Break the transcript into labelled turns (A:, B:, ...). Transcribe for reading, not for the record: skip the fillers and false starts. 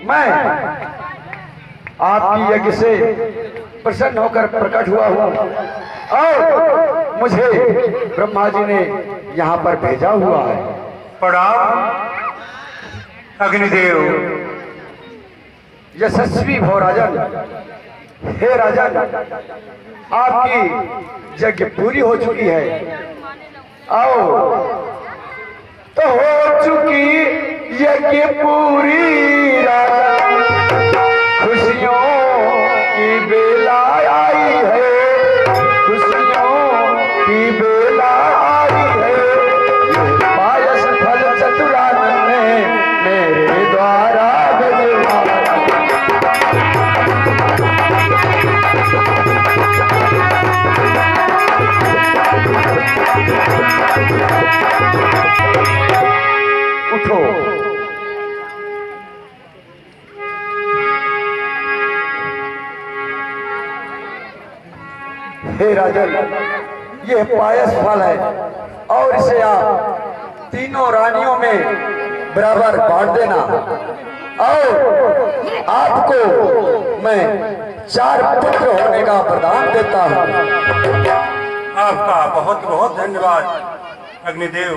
A: मैं आपकी यज्ञ से प्रसन्न होकर प्रकट हुआ हूँ और मुझे ब्रह्मा जी ने यहाँ पर भेजा हुआ है।
B: प्रणाम अग्निदेव।
A: यशस्वी भव राजन, हे राजन, आपकी यज्ञ पूरी हो चुकी है। आओ तो हो चुकी यज्ञ पूरी राजन, खुशियों की बेला आई है, खुशियों की बेला आई है। ये पायस फल चतुरानन ने मेरे द्वारा भिजवाया। उठो, हे राजन, यह पायस फल है और इसे आप तीनों रानियों में बराबर बांट देना और आपको मैं 4 पुत्र होने का वरदान देता हूँ।
B: आपका बहुत बहुत धन्यवाद अग्निदेव।